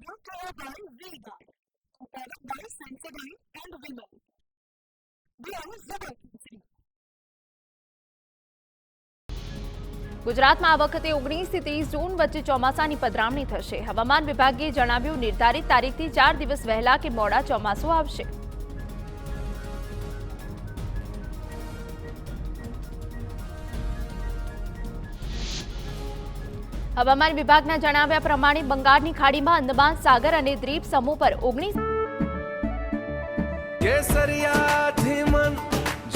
Brought to you by Vega, a product by Sensodyne and Vimal. We are Zabarkisi. ગુજરાતમાં આ વખતે 19 થી 30 જૂન વચ્ચે ચોમાસાની પધરામણી થશે. હવામાન વિભાગે જણાવ્યું નિર્ધારિત તારીખથી 4 દિવસ વહેલા કે મોડા ચોમાસું આવશે. હવામાન વિભાગના જણાવ્યા પ્રમાણે બંગાળની ખાડીમાં અંદમાન સાગર અને દ્વીપ સમૂહ પર 19 કેસરિયાથી મન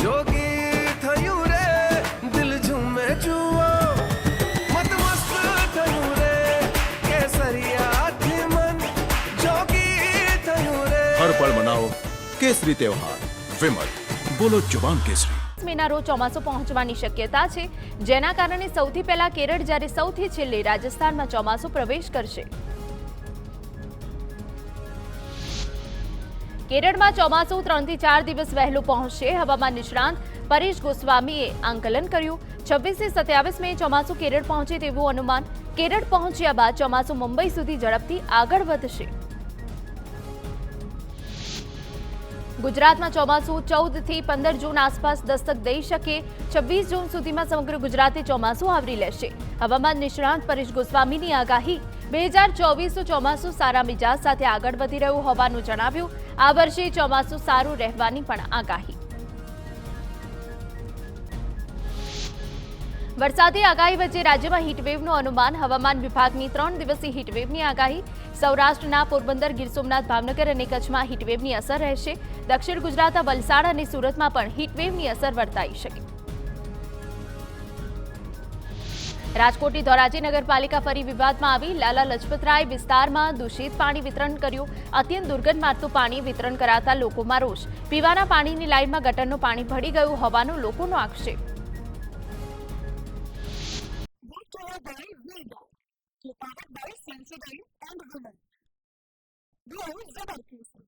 જોગી થયું રે, દિલ ઝૂમે જુઓ મતમસ્ત થયું રે, કેસરિયાથી મન જોગી થયું રે. હર પળ મનાવો કેસરી તહેવાર. વિમલ, બોલો જુબાન કેસરી. મેના રોજ ચોમાસું પહોંચવાની શક્યતા છે, જેના કારણે સૌથી પહેલા કેરળ જ્યારે સૌથી છેલ્લે રાજસ્થાનમાં ચોમાસું પ્રવેશ કરશે. કેરળમાં ચોમાસું 3 થી 4 દિવસ વહેલું પહોંચશે. હવામાન નિષ્ણાંત પરેશ ગોસ્વામીએ આંકલન કર્યું. 26 થી 27 મે ચોમાસું કેરળ પહોંચે તેવું અનુમાન. કેરળ પહોંચ્યા બાદ ચોમાસું મુંબઈ સુધી ઝડપથી આગળ વધશે. ગુજરાતમાં ચોમાસું 14 થી 15 જૂન આસપાસ દસ્તક દઈ શકે. 26 જૂન સુધીમાં સમગ્ર ગુજરાતે ચોમાસું આવરી લેશે. હવામાન નિષ્ણાંત પરેશ ગોસ્વામીની આગાહી. 2024 ચોમાસું સારા મિજાજ સાથે આગળ વધી રહ્યું હોવાનું જણાવ્યું. આ વર્ષે ચોમાસું સારું રહેવાની પણ આગાહી. વરસાદી આગાહી વચ્ચે રાજ્યમાં હીટવેવનું અનુમાન. હવામાન વિભાગની 3 દિવસીય હીટવેવની આગાહી. સૌરાષ્ટ્રના પોરબંદર, ગીર સોમનાથ, ભાવનગર અને કચ્છમાં હીટવેવની અસર રહેશે. દક્ષિણ ગુજરાતના વલસાડ અને સુરતમાં પણ હીટવેવની અસર વર્તાઈ શકે. રાજકોટની ધોરાજી નગરપાલિકા ફરી વિવાદમાં આવી. લાલા લજપતરાય વિસ્તારમાં દૂષિત પાણી વિતરણ કર્યું. અત્યંત દુર્ગંધ મારતું પાણી વિતરણ કરાતા લોકોમાં રોષ. પીવાના પાણીની લાઇનમાં ગટરનું પાણી ભળી ગયું હોવાનો લોકોનો આક્ષેપ. Brought to you by Vega, a product by Sensodyne and Vimal. We are Zabarkisi.